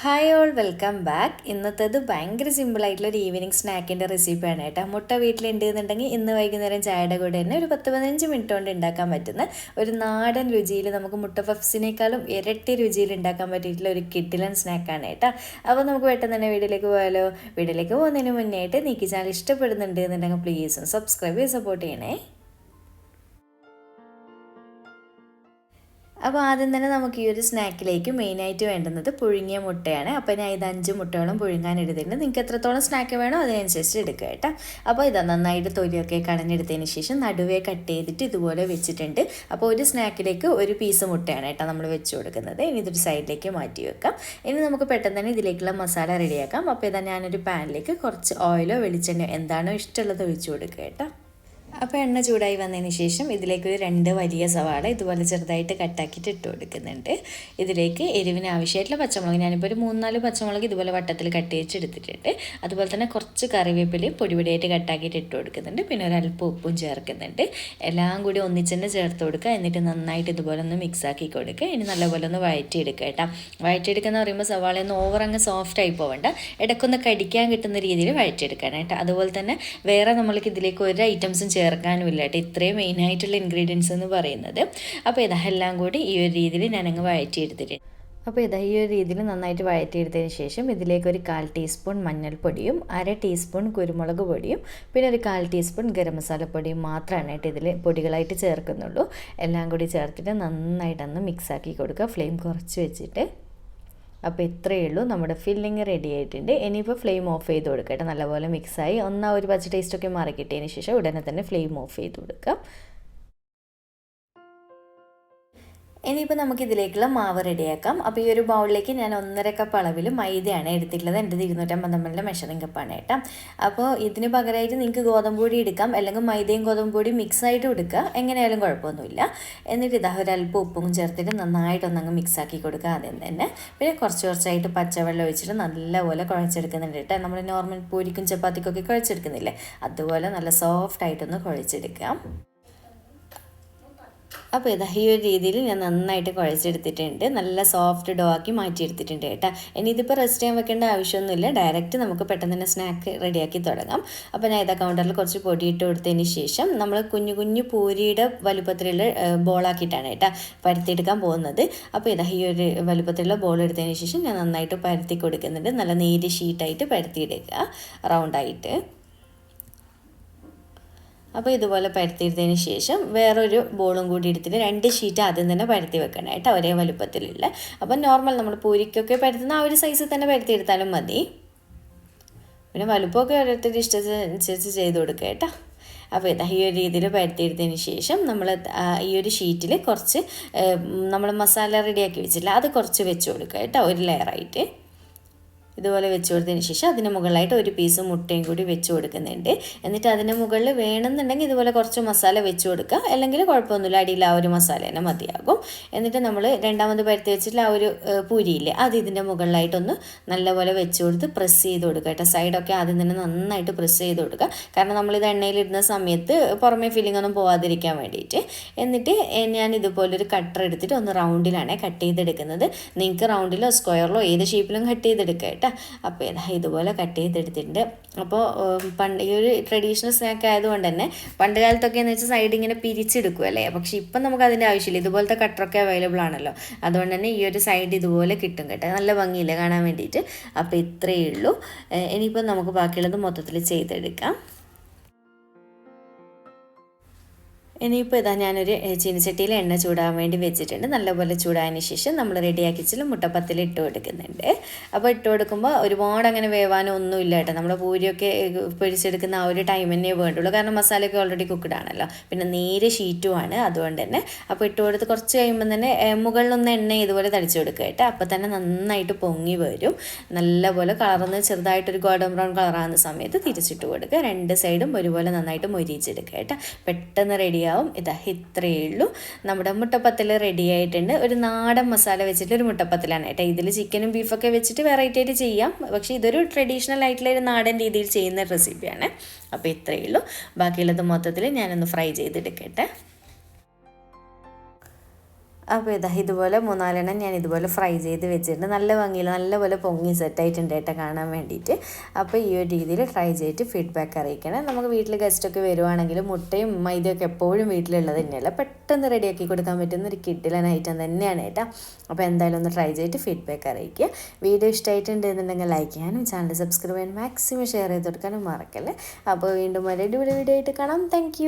Hi all welcome back. ഇന്നത്തേത് ഭയങ്കര സിമ്പിളായിട്ടുള്ളൊരു ഈവനിങ് സ്നാക്കിൻ്റെ റെസിപ്പിയാണ് കേട്ടോ. മുട്ട വീട്ടിലുണ്ട് എന്നുണ്ടെങ്കിൽ ഇന്ന് വൈകുന്നേരം ചായയുടെ കൂടെ തന്നെ ഒരു 10-15 മിനിറ്റ് കൊണ്ട് ഉണ്ടാക്കാൻ പറ്റുന്ന ഒരു നാടൻ രുചിയിൽ നമുക്ക് മുട്ട പഫ്സിനേക്കാളും ഇരട്ടി രുചിയിൽ ഉണ്ടാക്കാൻ പറ്റിയിട്ടുള്ള ഒരു കിഡിലൻ സ്നാക്കാണ് കേട്ടോ. അപ്പോൾ നമുക്ക് പെട്ടെന്ന് തന്നെ വീഡിയോയിലേക്ക് പോയാലോ. വീഡിയോയിലേക്ക് പോകുന്നതിന് മുന്നേ ആയിട്ട് നീക്ക് ചാനൽ ഇഷ്ടപ്പെടുന്നുണ്ട് എന്നുണ്ടെങ്കിൽ പ്ലീസ് സബ്സ്ക്രൈബ് ചെയ്ത് സപ്പോർട്ട് ചെയ്യണേ. അപ്പോൾ ആദ്യം തന്നെ നമുക്ക് ഈ ഒരു സ്നാക്കിലേക്ക് മെയിനായിട്ട് വേണ്ടുന്നത് പുഴുങ്ങിയ മുട്ടയാണ്. അപ്പോൾ ഞാൻ ഇത് 5 മുട്ടകളും പുഴുങ്ങാൻ എടുത്തിട്ടുണ്ട്. നിങ്ങൾക്ക് എത്രത്തോളം സ്നാക്ക് വേണോ അതിനനുസരിച്ച് എടുക്കുക കേട്ടോ. അപ്പോൾ ഇതാ നന്നായിട്ട് തൊലിയൊക്കെ കളഞ്ഞെടുത്തതിന് ശേഷം നടുവേ കട്ട് ചെയ്തിട്ട് ഇതുപോലെ വെച്ചിട്ടുണ്ട്. അപ്പോൾ ഒരു സ്നാക്കിലേക്ക് ഒരു പീസ് മുട്ടയാണ് കേട്ടോ നമ്മൾ വെച്ച് കൊടുക്കുന്നത്. ഇനി ഇതൊരു സൈഡിലേക്ക് മാറ്റി വെക്കാം. ഇനി നമുക്ക് പെട്ടെന്ന് തന്നെ ഇതിലേക്കുള്ള മസാല റെഡിയാക്കാം. അപ്പോൾ ഇതാ ഞാനൊരു പാനിലേക്ക് കുറച്ച് ഓയിലോ വെളിച്ചെണ്ണയോ എന്താണോ ഇഷ്ടമുള്ളത് ഒഴിച്ചു കൊടുക്കുക കേട്ടോ. അപ്പോൾ എണ്ണ ചൂടായി വന്നതിന് ശേഷം ഇതിലേക്കൊരു 2 വലിയ സവാള ഇതുപോലെ ചെറുതായിട്ട് കട്ടാക്കിയിട്ട് ഇട്ട് കൊടുക്കുന്നുണ്ട്. ഇതിലേക്ക് എരിവിന് ആവശ്യമായിട്ടുള്ള പച്ചമുളക് ഞാനിപ്പോൾ ഒരു 3-4 പച്ചമുളക് ഇതുപോലെ വട്ടത്തിൽ കട്ട് ചെയ്ത് എടുത്തിട്ടുണ്ട്. അതുപോലെ തന്നെ കുറച്ച് കറിവേപ്പിലയും പൊടിപൊടിയായിട്ട് കട്ടാക്കിയിട്ട് ഇട്ട് കൊടുക്കുന്നുണ്ട്. പിന്നെ ഒരല്പം ഉപ്പും ചേർക്കുന്നുണ്ട്. എല്ലാം കൂടി ഒന്നിച്ചെന്നെ ചേർത്ത് കൊടുക്കുക. എന്നിട്ട് നന്നായിട്ട് ഇതുപോലെ ഒന്ന് മിക്സ് ആക്കി കൊടുക്കുക. ഇനി നല്ലപോലെ ഒന്ന് വഴറ്റിയെടുക്കുക കേട്ടോ. വഴറ്റിയെടുക്കുക എന്ന് പറയുമ്പോൾ സവാളയൊന്നും ഓവർ അങ്ങ് സോഫ്റ്റ് ആയി പോകണ്ട, ഇടയ്ക്കൊന്ന് കടിക്കാൻ കിട്ടുന്ന രീതിയിൽ വഴറ്റിയെടുക്കാനായിട്ട്. അതുപോലെ തന്നെ വേറെ നമ്മൾക്ക് ഇതിലേക്ക് ഒരു ഐറ്റംസും ചേർക്കാനുമില്ല കേട്ടോ. ഇത്രയും മെയിനായിട്ടുള്ള ഇൻഗ്രീഡിയൻസ് എന്ന് പറയുന്നത്. അപ്പോൾ ഇതെല്ലാം കൂടി ഈ ഒരു രീതിയിൽ ഞാനങ്ങ് വഴറ്റിയെടുത്തിട്ടുണ്ട്. അപ്പോൾ ഈ ഒരു രീതിയിൽ നന്നായിട്ട് വഴറ്റിയെടുത്തതിന് ശേഷം ഇതിലേക്ക് ഒരു 1/4 ടീസ്പൂൺ മഞ്ഞൾപ്പൊടിയും 1/2 ടീസ്പൂൺ കുരുമുളക് പൊടിയും പിന്നെ ഒരു 1/4 ടീസ്പൂൺ ഗരം മസാലപ്പൊടിയും മാത്രമാണ് കേട്ടോ ഇതിൽ പൊടികളായിട്ട് ചേർക്കുന്നുള്ളൂ. എല്ലാം കൂടി ചേർത്തിട്ട് നന്നായിട്ടൊന്ന് മിക്സാക്കി കൊടുക്കുക, ഫ്ലെയിം കുറച്ച് വെച്ചിട്ട്. അപ്പോൾ ഇത്രയേ ഉള്ളൂ, നമ്മുടെ ഫില്ലിങ് റെഡി ആയിട്ടുണ്ട്. ഇനിയിപ്പോൾ ഫ്ലെയിം ഓഫ് ചെയ്ത് കൊടുക്കട്ടെ. നല്ലപോലെ മിക്സായി ഒരു പച്ച ടേസ്റ്റൊക്കെ മാറി കിട്ടിയതിന് ശേഷം ഉടനെ തന്നെ ഫ്ലെയിം ഓഫ് ചെയ്ത് കൊടുക്കാം. ഇനിയിപ്പോൾ നമുക്ക് ഇതിലേക്കുള്ള മാവ് റെഡിയാക്കാം. അപ്പോൾ ഈ ഒരു ബൗളിലേക്ക് ഞാൻ 1.5 കപ്പ് അളവിൽ മൈദയാണ് എടുത്തിട്ടുള്ളത്. എൻ്റെ 250 ml മെഷറിംഗ് കപ്പാണ് കേട്ടോ. അപ്പോൾ ഇതിന് പകരമായിട്ട് നിങ്ങൾക്ക് ഗോതമ്പ് പൊടി എടുക്കാം, അല്ലെങ്കിൽ മൈദയും ഗോതമ്പ് പൊടി മിക്സ് ആയിട്ട് എടുക്കുക, എങ്ങനെയായാലും കുഴപ്പമൊന്നുമില്ല. എന്നിട്ട് ഇതാ ഒരല്പം ഉപ്പും ചേർത്തിട്ട് നന്നായിട്ടൊന്നങ്ങ് മിക്സാക്കി കൊടുക്കുക ആദ്യം തന്നെ. പിന്നെ കുറച്ചായിട്ട് പച്ചവെള്ളം ഒഴിച്ചിട്ട് നല്ലപോലെ കുഴച്ചെടുക്കുന്നുണ്ട് കേട്ടോ. നമ്മൾ നോർമൽ പൂരിക്കും ചപ്പാത്തിക്കൊക്കെ കുഴച്ചെടുക്കുന്നില്ലേ, അതുപോലെ നല്ല സോഫ്റ്റായിട്ടൊന്ന് കുഴച്ചെടുക്കാം. അപ്പോൾ ഈ ഒരു രീതിയിൽ ഞാൻ നന്നായിട്ട് കുഴച്ചെടുത്തിട്ടുണ്ട്. നല്ല സോഫ്റ്റ് ഡോ ആക്കി മാറ്റിയെടുത്തിട്ടുണ്ട് കേട്ടോ. ഇനി ഇതിപ്പോൾ റെസ്റ്റ് ചെയ്യാൻ വെക്കേണ്ട ആവശ്യമൊന്നുമില്ല, ഡയറക്റ്റ് നമുക്ക് പെട്ടെന്ന് തന്നെ സ്നാക്ക് റെഡിയാക്കി തുടങ്ങാം. അപ്പോൾ ഞാൻ കൗണ്ടറിൽ കുറച്ച് പൊടി ഇട്ട് കൊടുത്തതിന് ശേഷം നമ്മൾ കുഞ്ഞു പൂരിയുടെ വലുപ്പത്തിലുള്ള ബോളാക്കിയിട്ടാണ് കേട്ടോ പരത്തിയെടുക്കാൻ പോകുന്നത്. അപ്പോൾ ഈ ഒരു വലുപ്പത്തിലുള്ള ബോൾ എടുത്തതിന് ശേഷം ഞാൻ നന്നായിട്ട് പരത്തി കൊടുക്കുന്നുണ്ട്. നല്ല നേരിയ ഷീറ്റായിട്ട് പരത്തിയെടുക്കുക, റൗണ്ടായിട്ട്. അപ്പോൾ ഇതുപോലെ പരത്തിയെടുത്തതിന് ശേഷം വേറൊരു ബോളും കൂടി എടുത്തിട്ട് 2 ഷീറ്റ് ആദ്യം തന്നെ പരത്തി വെക്കണം കേട്ടോ, ഒരേ വലുപ്പത്തിലുള്ള. അപ്പോൾ നോർമൽ നമ്മൾ പൂരിക്കൊക്കെ പരത്തുന്ന ആ ഒരു സൈസിൽ തന്നെ പരത്തിയെടുത്താലും മതി. പിന്നെ വലുപ്പമൊക്കെ ഓരോരുത്തരുടെ ഇഷ്ടത്തിനനുസരിച്ച് ചെയ്ത് കൊടുക്കുക കേട്ടോ. അപ്പോൾ ഈ ഒരു രീതിയിൽ പരത്തിയെടുത്തതിന് ശേഷം നമ്മൾ ഈ ഒരു ഷീറ്റിൽ കുറച്ച് നമ്മൾ മസാല റെഡിയാക്കി വെച്ചില്ല അത് കുറച്ച് വെച്ച് കൊടുക്കുക കേട്ടോ, ഒരു ലെയറായിട്ട്. ഇതുപോലെ വെച്ച് കൊടുത്തതിന് ശേഷം അതിന് മുകളിലായിട്ട് ഒരു പീസ് മുട്ടയും കൂടി വെച്ച് കൊടുക്കുന്നുണ്ട്. എന്നിട്ട് അതിന് മുകളിൽ വേണമെന്നുണ്ടെങ്കിൽ ഇതുപോലെ കുറച്ച് മസാല വെച്ച് കൊടുക്കുക, അല്ലെങ്കിൽ കുഴപ്പമൊന്നുമില്ല, അടിയിൽ ആ ഒരു മസാല തന്നെ മതിയാകും. എന്നിട്ട് നമ്മൾ രണ്ടാമത് പരത്തി വെച്ചിട്ടുള്ള ആ ഒരു പൂരിയില്ലേ, അത് ഇതിൻ്റെ മുകളിലായിട്ടൊന്ന് നല്ലപോലെ വെച്ച് കൊടുത്ത് പ്രസ് ചെയ്ത് കൊടുക്കുക കേട്ടോ. സൈഡൊക്കെ ആദ്യം തന്നെ നന്നായിട്ട് പ്രസ് ചെയ്ത് കൊടുക്കുക, കാരണം നമ്മളിത് എണ്ണയിലിടുന്ന സമയത്ത് പുറമേ ഫില്ലിംഗ് ഒന്നും പോവാതിരിക്കാൻ വേണ്ടിയിട്ട്. എന്നിട്ട് ഞാൻ ഇതുപോലൊരു കട്ടർ എടുത്തിട്ട് ഒന്ന് റൗണ്ടിലാണ് കട്ട് ചെയ്തെടുക്കുന്നത്. നിങ്ങൾക്ക് റൗണ്ടിലോ സ്ക്വയറിലോ ഏത് ഷേപ്പിലും കട്ട് ചെയ്തെടുക്കുക കേട്ടോ. അപ്പോൾ ഇതുപോലെ കട്ട് ചെയ്തെടുത്തിട്ടുണ്ട്. അപ്പോൾ ഈ ഒരു ട്രഡീഷണൽ സ്നാക്ക് ആയതുകൊണ്ട് തന്നെ പണ്ട് കാലത്തൊക്കെ എന്ന് വെച്ചാൽ സൈഡ് ഇങ്ങനെ പിരിച്ചെടുക്കുമല്ലേ, പക്ഷേ ഇപ്പം നമുക്ക് അതിൻ്റെ ആവശ്യമില്ല, ഇതുപോലത്തെ കട്ടറൊക്കെ അവൈലബിൾ ആണല്ലോ. അതുകൊണ്ട് തന്നെ ഈ ഒരു സൈഡ് ഇതുപോലെ കിട്ടും കേട്ടോ, നല്ല ഭംഗിയില്ല കാണാൻ വേണ്ടിയിട്ട്. അപ്പോൾ ഇത്രയേ ഉള്ളൂ. ഇനിയിപ്പോൾ നമുക്ക് ബാക്കിയുള്ളത് മൊത്തത്തിൽ ചെയ്തെടുക്കാം. ഇനിയിപ്പോൾ ഞാനൊരു ചീനച്ചട്ടിയിൽ എണ്ണ ചൂടാൻ വേണ്ടി വെച്ചിട്ടുണ്ട്. നല്ലപോലെ ചൂടായതിന് ശേഷം നമ്മൾ റെഡിയാക്കി വെച്ചാൽ മുട്ടപ്പത്തിൽ ഇട്ട് കൊടുക്കുന്നുണ്ട്. അപ്പോൾ ഇട്ട് കൊടുക്കുമ്പോൾ ഒരുപാട് അങ്ങനെ വേവാനോ ഒന്നുമില്ല കേട്ടോ. നമ്മൾ പൂരിയൊക്കെ പൊരിച്ചെടുക്കുന്ന ആ ഒരു ടൈം തന്നെ വേണ്ടുള്ളൂ, കാരണം മസാലയൊക്കെ ഓൾറെഡി കുക്ക്ഡ് ആണല്ലോ. പിന്നെ നേരെ ഷീറ്റുമാണ്, അതുകൊണ്ട് തന്നെ. അപ്പോൾ ഇട്ട് കൊടുത്ത് കുറച്ച് കഴിയുമ്പോൾ തന്നെ മുകളിലൊന്ന് എണ്ണ ഇതുപോലെ തളിച്ച് കൊടുക്കുക കേട്ടോ. അപ്പോൾ തന്നെ നന്നായിട്ട് പൊങ്ങി വരും. നല്ലപോലെ കളർന്ന് ചെറുതായിട്ടൊരു ഗോൾഡൻ ബ്രൗൺ കളറാകുന്ന സമയത്ത് തിരിച്ചിട്ട് കൊടുക്കുക. 2 സൈഡും ഒരുപോലെ നന്നായിട്ട് മൊരിയിച്ചെടുക്കുക കേട്ടോ. പെട്ടെന്ന് റെഡിയാവും. ഇത്രയേ ഉള്ളൂ, നമ്മുടെ മുട്ടപ്പത്തിൽ റെഡി ആയിട്ടുണ്ട്. ഒരു നാടൻ മസാല വെച്ചിട്ട് ഒരു മുട്ടപ്പത്തിലാണ് കേട്ടോ. ഇതിൽ ചിക്കനും ബീഫൊക്കെ വെച്ചിട്ട് വെറൈറ്റി ആയിട്ട് ചെയ്യാം, പക്ഷേ ഇതൊരു ട്രഡീഷണൽ ആയിട്ടുള്ള ഒരു നാടൻ രീതിയിൽ ചെയ്യുന്ന റെസിപ്പിയാണ്. അപ്പോൾ ഇത്രയേ ഉള്ളൂ. ബാക്കിയുള്ളത് മൊത്തത്തിൽ ഞാനൊന്ന് ഫ്രൈ ചെയ്തെടുക്കട്ടെ. അപ്പോൾ ഇതുപോലെ 3-4 ഞാൻ ഇതുപോലെ ഫ്രൈ ചെയ്ത് വെച്ചിട്ടുണ്ട്. നല്ല ഭംഗിയിൽ നല്ലപോലെ പൊങ്ങി സെറ്റായിട്ടുണ്ട് കേട്ടോ കാണാൻ വേണ്ടിയിട്ട്. അപ്പോൾ ഈ ഒരു രീതിയിൽ ട്രൈ ചെയ്തിട്ട് ഫീഡ്ബാക്ക് അറിയിക്കണം. നമുക്ക് വീട്ടിൽ ഗസ്റ്റൊക്കെ വരുവാണെങ്കിൽ മുട്ടയും മൈദയൊക്കെ എപ്പോഴും വീട്ടിലുള്ളത് തന്നെയല്ല, പെട്ടെന്ന് റെഡിയാക്കി കൊടുക്കാൻ പറ്റുന്ന ഒരു കിഡിലൻ ഐറ്റം തന്നെയാണ് കേട്ടോ. അപ്പോൾ എന്തായാലും ഒന്ന് ട്രൈ ചെയ്തിട്ട് ഫീഡ്ബാക്ക് അറിയിക്കുക. വീഡിയോ ഇഷ്ടമായിട്ടുണ്ടെന്നുണ്ടെങ്കിൽ ലൈക്ക് ചെയ്യാനും ചാനൽ സബ്സ്ക്രൈബ് ചെയ്യാനും മാക്സിമം ഷെയർ ചെയ്ത് കൊടുക്കാനും മറക്കല്ലേ. അപ്പോൾ വീണ്ടും ഒരു അടിപൊളി വീഡിയോ ആയിട്ട് കാണാം. താങ്ക്